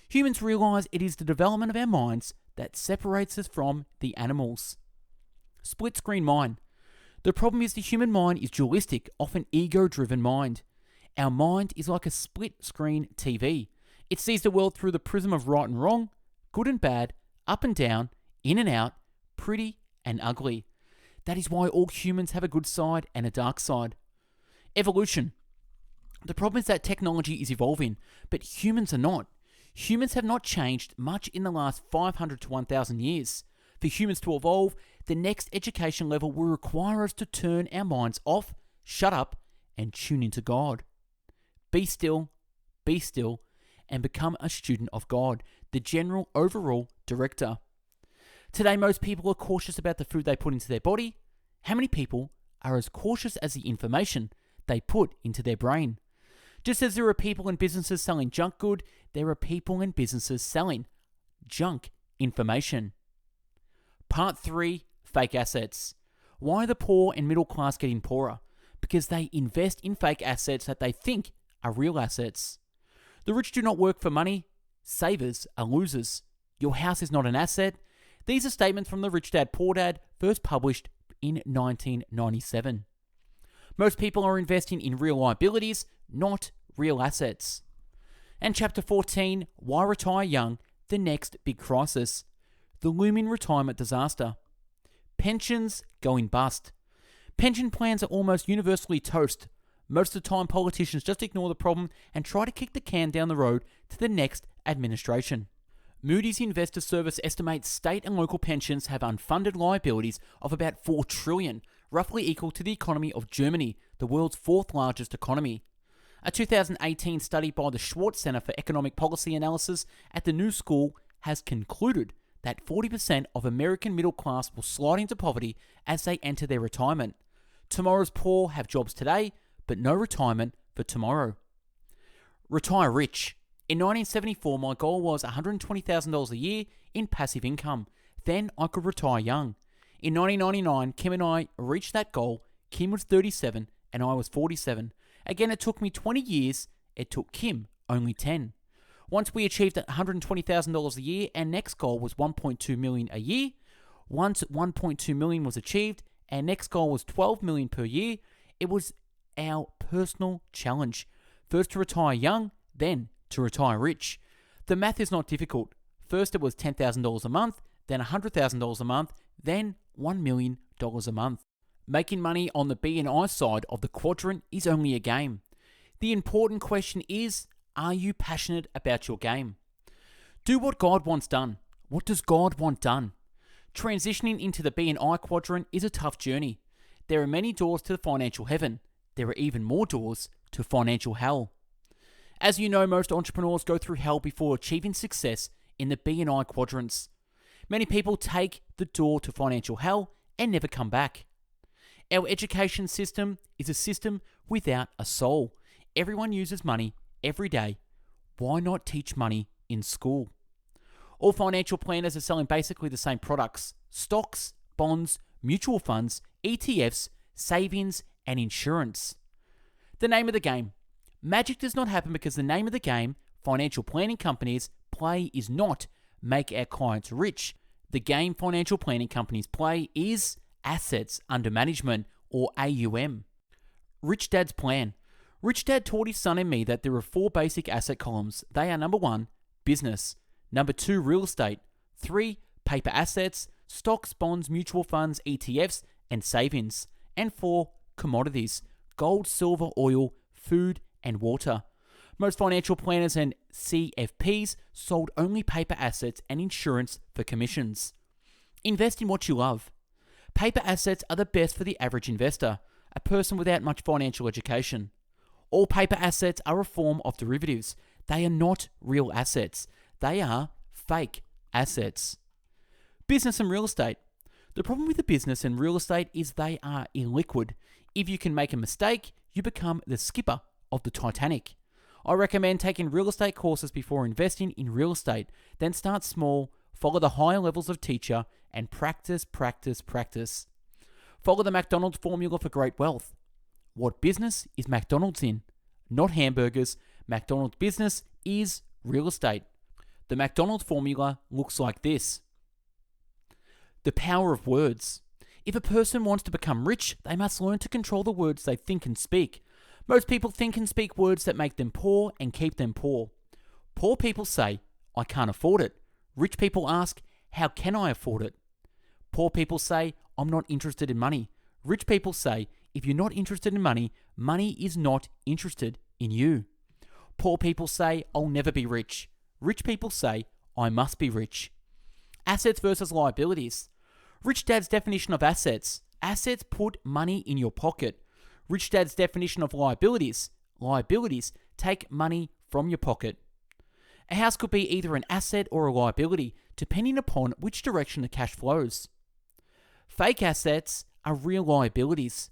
Humans realize it is the development of our minds that separates us from the animals. Split screen mind. The problem is the human mind is dualistic, often ego-driven mind. Our mind is like a split screen TV. It sees the world through the prism of right and wrong, good and bad, up and down, in and out, pretty and ugly. That is why all humans have a good side and a dark side. Evolution. The problem is that technology is evolving, but humans are not. Humans have not changed much in the last 500 to 1,000 years. For humans to evolve, the next education level will require us to turn our minds off, shut up, and tune into God. Be still, and become a student of God, the general overall director. Today, most people are cautious about the food they put into their body. How many people are as cautious as the information they put into their brain? Just as there are people and businesses selling junk good, there are people and businesses selling junk information. Part 3, Fake Assets. Why are the poor and middle class getting poorer? Because they invest in fake assets that they think are real assets. The rich do not work for money. Savers are losers. Your house is not an asset. These are statements from the Rich Dad Poor Dad, first published in 1997. Most people are investing in real liabilities, not real assets. And Chapter 14, Why Retire Young? The Next Big Crisis. The looming retirement disaster. Pensions going bust. Pension plans are almost universally toast. Most of the time, politicians just ignore the problem and try to kick the can down the road to the next administration. Moody's Investor Service estimates state and local pensions have unfunded liabilities of about $4 trillion, roughly equal to the economy of Germany, the world's fourth largest economy. A 2018 study by the Schwartz Center for Economic Policy Analysis at the New School has concluded that 40% of American middle class will slide into poverty as they enter their retirement. Tomorrow's poor have jobs today, but no retirement for tomorrow. Retire rich. In 1974, my goal was $120,000 a year in passive income. Then I could retire young. In 1999, Kim and I reached that goal. Kim was 37 and I was 47. Again, it took me 20 years. It took Kim only 10. Once we achieved $120,000 a year, our next goal was $1.2 million a year. Once $1.2 million was achieved, our next goal was $12 million per year. It was our personal challenge. First to retire young, then to retire rich. The math is not difficult. First it was $10,000 a month, then $100,000 a month, then $1 million a month. Making money on the B&I side of the quadrant is only a game. The important question is, are you passionate about your game? Do what God wants done. What does God want done? Transitioning into the B&I quadrant is a tough journey. There are many doors to financial heaven. There are even more doors to financial hell. As you know, most entrepreneurs go through hell before achieving success in the B&I quadrants. Many people take the door to financial hell and never come back. Our education system is a system without a soul. Everyone uses money every day. Why not teach money in school? All financial planners are selling basically the same products: stocks, bonds, mutual funds, ETFs, savings, and insurance. The name of the game. Magic does not happen because the name of the game financial planning companies play is not make our clients rich. The game financial planning companies play is assets under management, or AUM. Rich Dad's plan. Rich Dad taught his son and me that there are 4 basic asset columns. They are: number 1, business; number 2, real estate; 3, paper assets, stocks, bonds, mutual funds, ETFs, and savings; and 4, commodities: gold, silver, oil, food, and water. Most financial planners and CFPs sold only paper assets and insurance for commissions. Invest in what you love. Paper assets are the best for the average investor, a person without much financial education. All paper assets are a form of derivatives. They are not real assets. They are fake assets. Business and real estate. The problem with the business and real estate is they are illiquid. If you can make a mistake, you become the skipper of the Titanic. I recommend taking real estate courses before investing in real estate. Then start small, follow the higher levels of teacher, and practice. Follow the McDonald's formula for great wealth. What business is McDonald's in? Not hamburgers. McDonald's business is real estate. The McDonald's formula looks like this. The power of words. If a person wants to become rich, they must learn to control the words they think and speak. Most people think and speak words that make them poor and keep them poor. Poor people say, I can't afford it. Rich people ask, how can I afford it? Poor people say, I'm not interested in money. Rich people say, if you're not interested in money, money is not interested in you. Poor people say, I'll never be rich. Rich people say, I must be rich. Assets versus liabilities. Rich Dad's definition of assets. Assets put money in your pocket. Rich Dad's definition of liabilities. Liabilities take money from your pocket. A house could be either an asset or a liability, depending upon which direction the cash flows. Fake assets are real liabilities.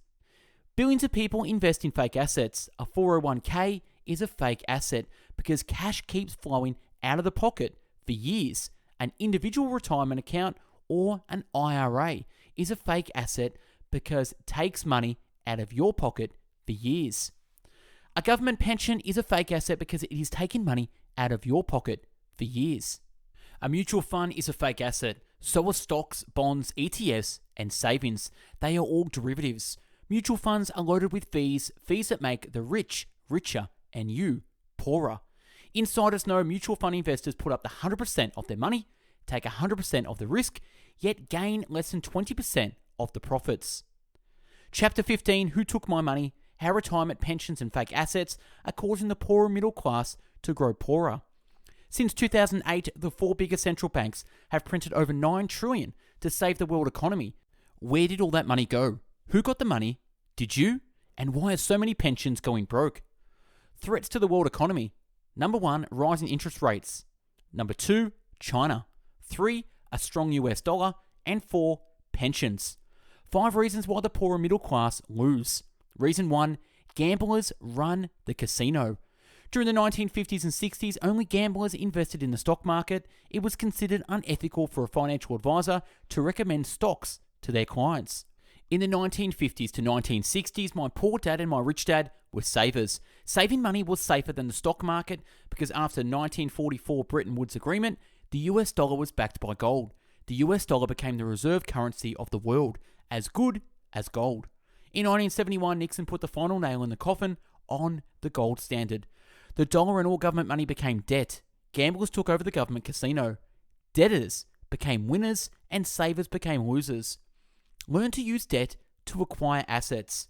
Billions of people invest in fake assets. A 401k is a fake asset because cash keeps flowing out of the pocket for years. An individual retirement account or an IRA is a fake asset because it takes money out of your pocket for years. A government pension is a fake asset because it is taking money out of your pocket for years. A mutual fund is a fake asset. So are stocks, bonds, ETFs, and savings. They are all derivatives. Mutual funds are loaded with fees that make the rich richer and you poorer. Insiders know mutual fund investors put up the 100% of their money, take 100% of the risk, yet gain less than 20% of the profits. Chapter 15, Who Took My Money? How retirement pensions and fake assets are causing the poorer middle class to grow poorer. Since 2008, the 4 biggest central banks have printed over $9 trillion to save the world economy. Where did all that money go? Who got the money? Did you? And why are so many pensions going broke? Threats to the world economy. Number 1, rising interest rates. Number 2, China. 3, a strong US dollar. And 4, pensions. 5 reasons why the poorer middle class lose. Reason 1, gamblers run the casino. During the 1950s and 60s, only gamblers invested in the stock market. It was considered unethical for a financial advisor to recommend stocks to their clients. In the 1950s to 1960s, my poor dad and my rich dad were savers. Saving money was safer than the stock market because after the 1944 Bretton Woods Agreement, the US dollar was backed by gold. The US dollar became the reserve currency of the world, as good as gold. In 1971, Nixon put the final nail in the coffin on the gold standard. The dollar and all government money became debt. Gamblers took over the government casino. Debtors became winners and savers became losers. Learn to use debt to acquire assets.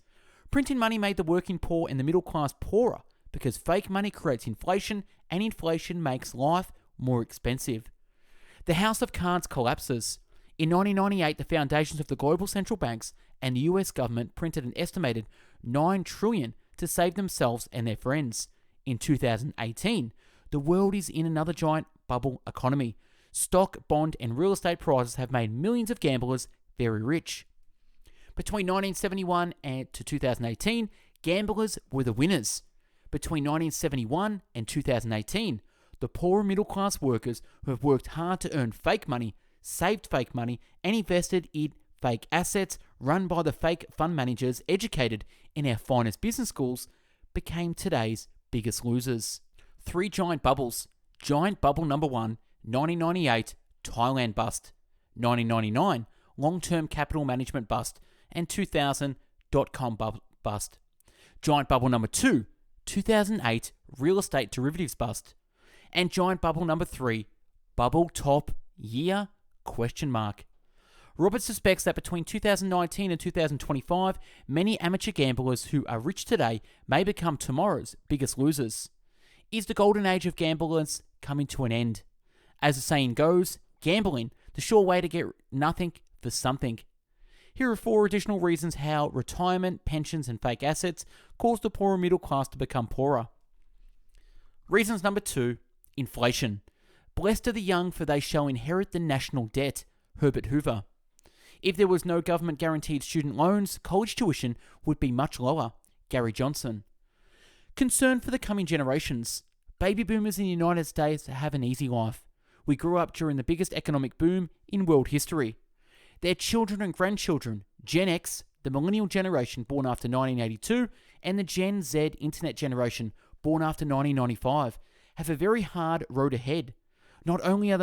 Printing money made the working poor and the middle class poorer because fake money creates inflation and inflation makes life more expensive. The house of cards collapses. In 1998, the foundations of the global central banks and the US government printed an estimated $9 trillion to save themselves and their friends. In 2018, the world is in another giant bubble economy. Stock, bond, and real estate prices have made millions of gamblers very rich. Between 1971 and to 2018, gamblers were the winners. Between 1971 and 2018, the poorer middle-class workers who have worked hard to earn fake money, saved fake money, and invested in fake assets run by the fake fund managers educated in our finest business schools became today's biggest losers. 3 giant bubbles. Giant bubble number 1, 1998, Thailand bust. 1999, long-term capital management bust. And 2000, dot-com bust. Giant bubble number 2, 2008, real estate derivatives bust. And giant bubble number 3, bubble top year? Robert suspects that between 2019 and 2025, many amateur gamblers who are rich today may become tomorrow's biggest losers. Is the golden age of gamblers coming to an end? As the saying goes, gambling, the sure way to get nothing for something. Here are 4 additional reasons how retirement, pensions, and fake assets cause the poorer middle class to become poorer. Reasons number 2, inflation. Blessed are the young, for they shall inherit the national debt. Herbert Hoover. If there was no government guaranteed student loans, college tuition would be much lower. Gary Johnson. Concern for the coming generations. Baby boomers in the United States have an easy life. We grew up during the biggest economic boom in world history. Their children and grandchildren, Gen X, the millennial generation born after 1982, and the Gen Z internet generation born after 1995, have a very hard road ahead. Not only are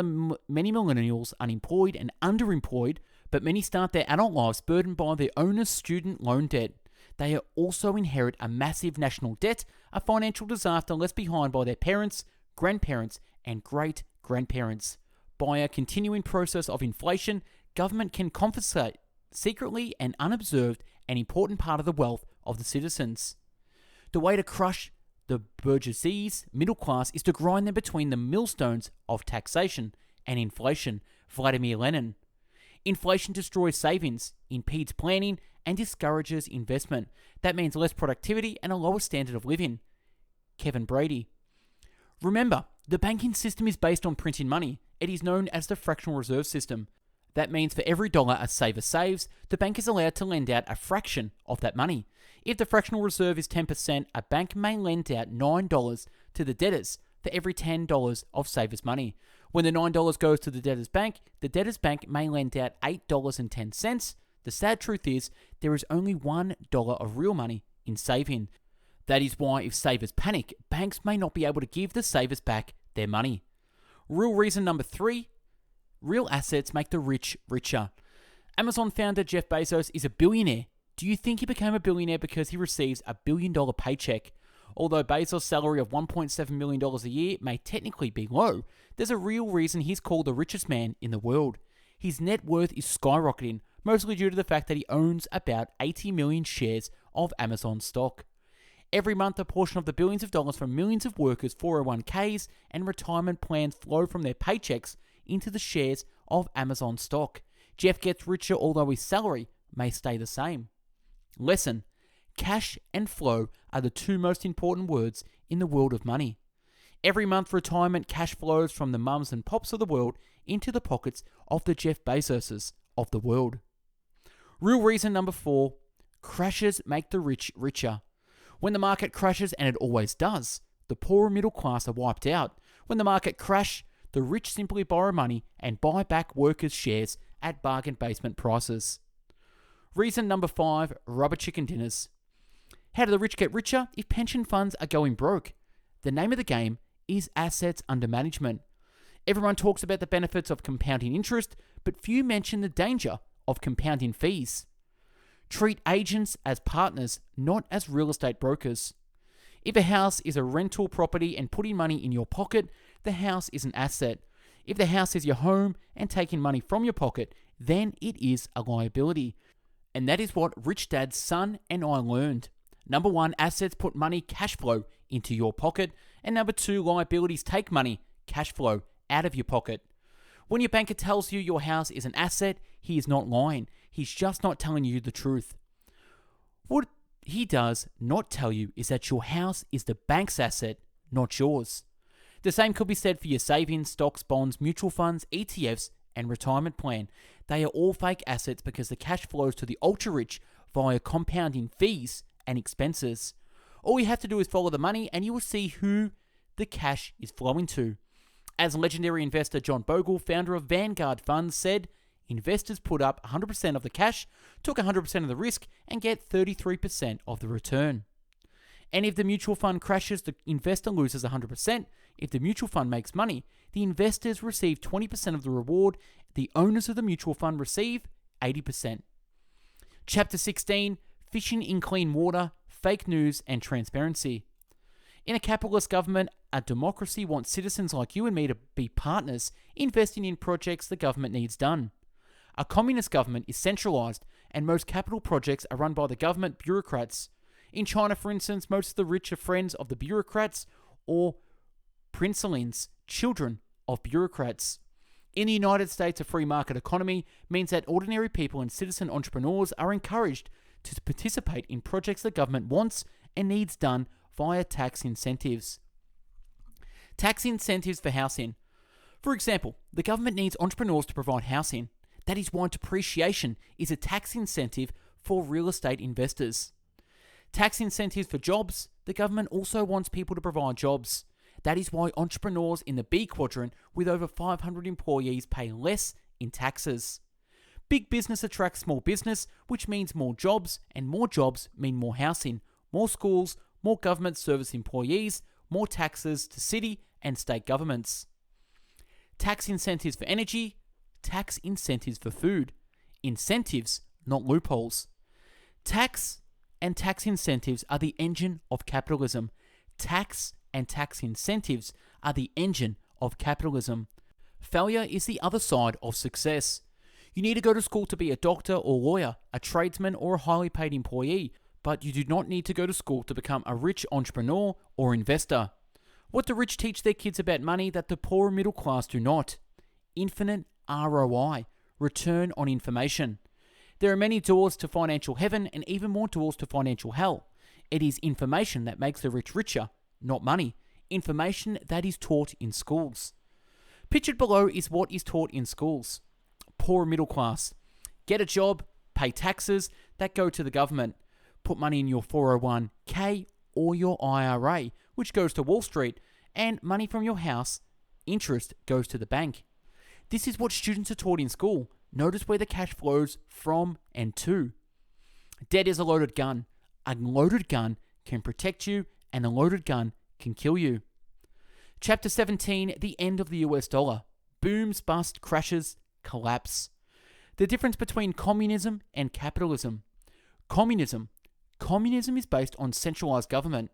many millennials unemployed and underemployed, but many start their adult lives burdened by their owner's student loan debt. They also inherit a massive national debt, a financial disaster left behind by their parents, grandparents, and great-grandparents. By a continuing process of inflation, government can confiscate, secretly and unobserved, an important part of the wealth of the citizens. The way to crush the bourgeoisie's middle class is to grind them between the millstones of taxation and inflation. Vladimir Lenin. Inflation destroys savings, impedes planning, and discourages investment. That means less productivity and a lower standard of living. Kevin Brady. Remember, the banking system is based on printing money. It is known as the fractional reserve system. That means for every dollar a saver saves, the bank is allowed to lend out a fraction of that money. If the fractional reserve is 10%, a bank may lend out $9 to the debtors for every $10 of savers' money. When the $9 goes to the debtor's bank may lend out $8.10. The sad truth is, there is only $1 of real money in saving. That is why if savers panic, banks may not be able to give the savers back their money. Real reason number 3, real assets make the rich richer. Amazon founder Jeff Bezos is a billionaire. Do you think he became a billionaire because he receives a $1 billion paycheck? Although Bezos' salary of $1.7 million a year may technically be low, there's a real reason he's called the richest man in the world. His net worth is skyrocketing, mostly due to the fact that he owns about 80 million shares of Amazon stock. Every month, a portion of the billions of dollars from millions of workers' 401ks and retirement plans flow from their paychecks into the shares of Amazon stock. Jeff gets richer, although his salary may stay the same. Lesson: cash and flow are the 2 most important words in the world of money. Every month, retirement cash flows from the mums and pops of the world into the pockets of the Jeff Bezoses of the world. Real reason number 4, crashes make the rich richer. When the market crashes, and it always does, the poorer middle class are wiped out. When the market crashes, the rich simply borrow money and buy back workers' shares at bargain basement prices. Reason number 5, rubber chicken dinners. How do the rich get richer? If pension funds are going broke. The name of the game is assets under management. Everyone talks about the benefits of compounding interest, but few mention the danger of compounding fees. Treat agents as partners, not as real estate brokers. If a house is a rental property and putting money in your pocket, the house is an asset. If the house is your home and taking money from your pocket, then it is a liability. And that is what Rich Dad's son and I learned. Number 1, assets put money, cash flow, into your pocket. And number 2, liabilities take money, cash flow, out of your pocket. When your banker tells you your house is an asset, he is not lying. He's just not telling you the truth. What he does not tell you is that your house is the bank's asset, not yours. The same could be said for your savings, stocks, bonds, mutual funds, ETFs, and retirement plan. They are all fake assets because the cash flows to the ultra-rich via compounding fees and expenses. All you have to do is follow the money and you will see who the cash is flowing to. As legendary investor John Bogle, founder of Vanguard Funds, said, investors put up 100% of the cash, took 100% of the risk, and get 33% of the return. And if the mutual fund crashes, the investor loses 100%. If the mutual fund makes money, the investors receive 20% of the reward. The owners of the mutual fund receive 80%. Chapter 16, Fishing in Clean Water, Fake News and Transparency. In a capitalist government, a democracy wants citizens like you and me to be partners, investing in projects the government needs done. A communist government is centralized, and most capital projects are run by the government bureaucrats. In China, for instance, most of the rich are friends of the bureaucrats or princelings, children of bureaucrats. In the United States, a free market economy means that ordinary people and citizen entrepreneurs are encouraged to participate in projects the government wants and needs done via tax incentives. Tax incentives for housing. For example, the government needs entrepreneurs to provide housing. That is why depreciation is a tax incentive for real estate investors. Tax incentives for jobs. The government also wants people to provide jobs. That is why entrepreneurs in the B quadrant with over 500 employees pay less in taxes. Big business attracts small business, which means more jobs, and more jobs mean more housing, more schools, more government service employees, more taxes to city and state governments. Tax incentives for energy, tax incentives for food. Incentives, not loopholes. Tax and tax incentives are the engine of capitalism. Tax and tax incentives are the engine of capitalism. Failure is the other side of success. You need to go to school to be a doctor or lawyer, a tradesman or a highly paid employee, but you do not need to go to school to become a rich entrepreneur or investor. What do rich teach their kids about money that the poor and middle class do not? Infinite ROI, return on information. There are many doors to financial heaven and even more doors to financial hell. It is information that makes the rich richer, not money. Information that is taught in schools. Pictured below is what is taught in schools. Poor and middle class. Get a job, pay taxes that go to the government. Put money in your 401k or your IRA, which goes to Wall Street, and money from your house, interest goes to the bank. This is what students are taught in school. Notice where the cash flows from and to. Debt is a loaded gun. A loaded gun can protect you, and a loaded gun can kill you. Chapter 17, the end of the US dollar. Booms, bust, crashes, collapse. The difference between communism and capitalism. Communism is based on centralized government.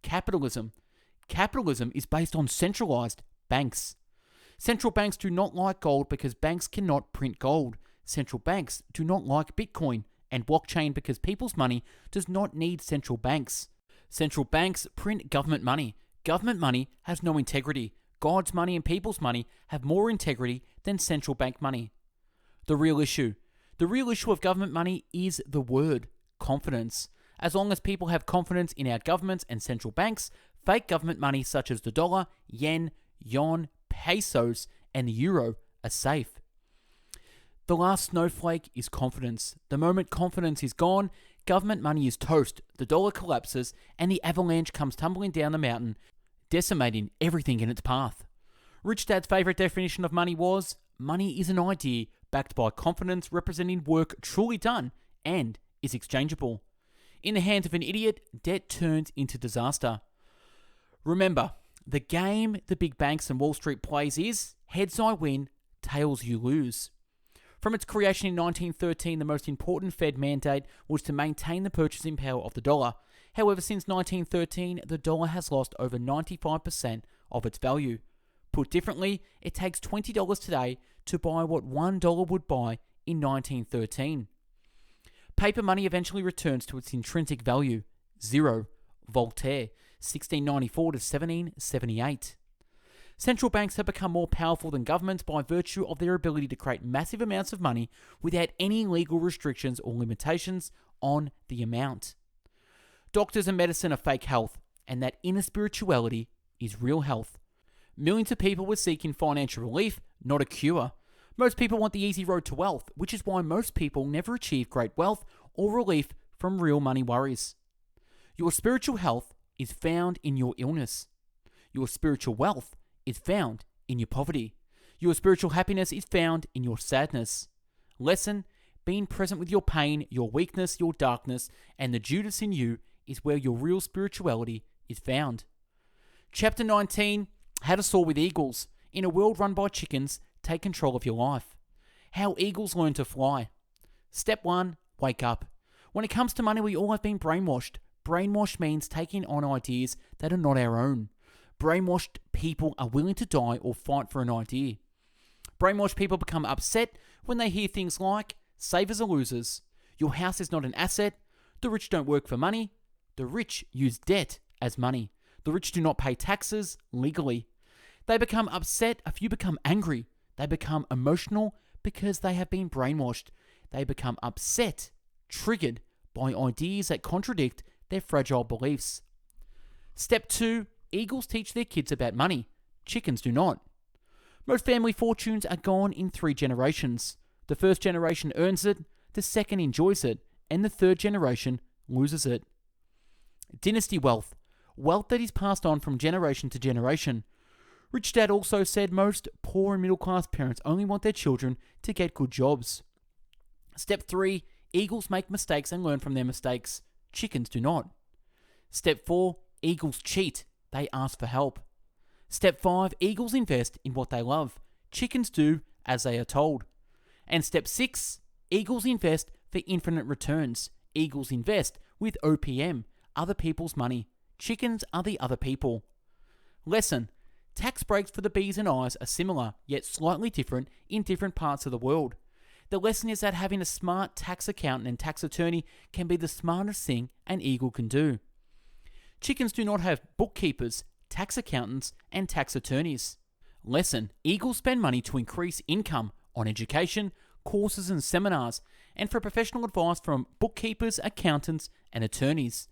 Capitalism is based on centralized banks. Central banks do not like gold because banks cannot print gold. Central banks do not like Bitcoin and blockchain because people's money does not need central banks. Central banks print government money. Government money has no integrity. God's money and people's money have more integrity than central bank money. The real issue of government money is the word confidence. As long as people have confidence in our governments and central banks, fake government money such as the dollar, yen, yuan, pesos, and the euro are safe. The last snowflake is confidence. The moment confidence is gone, government money is toast, the dollar collapses, and the avalanche comes tumbling down the mountain, decimating everything in its path. Rich Dad's favorite definition of money was, money is an idea backed by confidence representing work truly done and is exchangeable. In the hands of an idiot, debt turns into disaster. Remember, the game the big banks and Wall Street plays is, heads I win, tails you lose. From its creation in 1913, the most important Fed mandate was to maintain the purchasing power of the dollar. However, since 1913, the dollar has lost over 95% of its value. Put differently, it takes $20 today to buy what $1 would buy in 1913. Paper money eventually returns to its intrinsic value, zero. Voltaire, 1694 to 1778. Central banks have become more powerful than governments by virtue of their ability to create massive amounts of money without any legal restrictions or limitations on the amount. Doctors and medicine are fake health, and that inner spirituality is real health. Millions of people were seeking financial relief, not a cure. Most people want the easy road to wealth, which is why most people never achieve great wealth or relief from real money worries. Your spiritual health is found in your illness. Your spiritual wealth is found in your poverty. Your spiritual happiness is found in your sadness. Lesson: being present with your pain, your weakness, your darkness, and the Judas in you is where your real spirituality is found. Chapter 19, How to Soar with Eagles. In a world run by chickens, take control of your life. How eagles learn to fly. Step 1, wake up. When it comes to money, we all have been brainwashed. Brainwashed means taking on ideas that are not our own. Brainwashed people are willing to die or fight for an idea. Brainwashed people become upset when they hear things like, savers are losers, your house is not an asset, the rich don't work for money, the rich use debt as money, the rich do not pay taxes legally. They become upset, a few become angry, they become emotional because they have been brainwashed. They become upset, triggered by ideas that contradict their fragile beliefs. Step 2, eagles teach their kids about money. Chickens do not. Most family fortunes are gone in 3 generations. The first generation earns it, the second enjoys it, and the third generation loses it. Dynasty wealth. Wealth that is passed on from generation to generation. Rich Dad also said most poor and middle class parents only want their children to get good jobs. Step 3, eagles make mistakes and learn from their mistakes. Chickens do not. Step 4, eagles cheat. They ask for help. Step 5, eagles invest in what they love. Chickens do as they are told. And step 6, eagles invest for infinite returns. Eagles invest with OPM, other people's money. Chickens are the other people. Lesson: tax breaks for the B's and I's are similar, yet slightly different in different parts of the world. The lesson is that having a smart tax accountant and tax attorney can be the smartest thing an eagle can do. Chickens do not have bookkeepers, tax accountants, and tax attorneys. Lesson: eagles spend money to increase income on education, courses and seminars, and for professional advice from bookkeepers, accountants, and attorneys.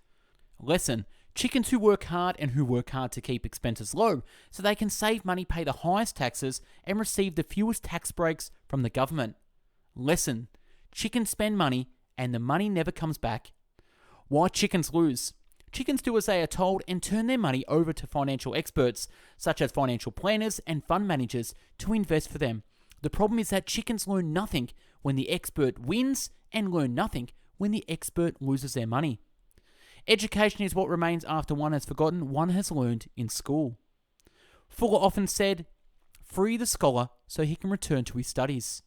Lesson: chickens who work hard and who work hard to keep expenses low so they can save money, pay the highest taxes, and receive the fewest tax breaks from the government. Lesson: chickens spend money and the money never comes back. Why chickens lose? Chickens do as they are told and turn their money over to financial experts, such as financial planners and fund managers, to invest for them. The problem is that chickens learn nothing when the expert wins and learn nothing when the expert loses their money. Education is what remains after one has forgotten one has learned in school. Fuller often said, "Free the scholar so he can return to his studies."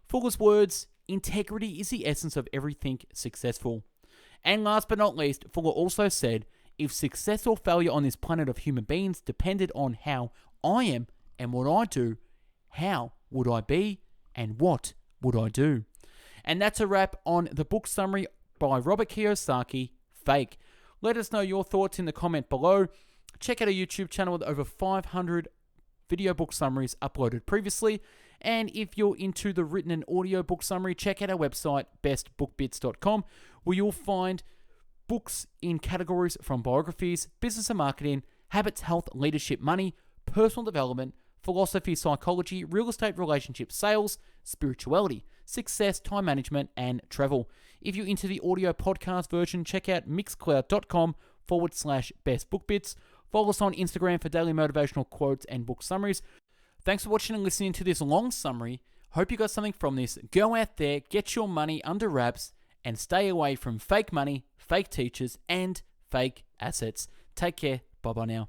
Fuller's words, integrity is the essence of everything successful. And last but not least, Fuller also said, if success or failure on this planet of human beings depended on how I am and what I do, how would I be and what would I do? And that's a wrap on the book summary by Robert Kiyosaki, Fake. Let us know your thoughts in the comment below. Check out our YouTube channel with over 500 video book summaries uploaded previously. And if you're into the written and audio book summary, check out our website, bestbookbits.com, where you'll find books in categories from biographies, business and marketing, habits, health, leadership, money, personal development, philosophy, psychology, real estate, relationships, sales, spirituality, success, time management, and travel. If you're into the audio podcast version, check out mixcloud.com/bestbookbits. Follow us on Instagram for daily motivational quotes and book summaries. Thanks for watching and listening to this long summary. Hope you got something from this. Go out there, get your money under wraps, and stay away from fake money, fake teachers, and fake assets. Take care. Bye-bye now.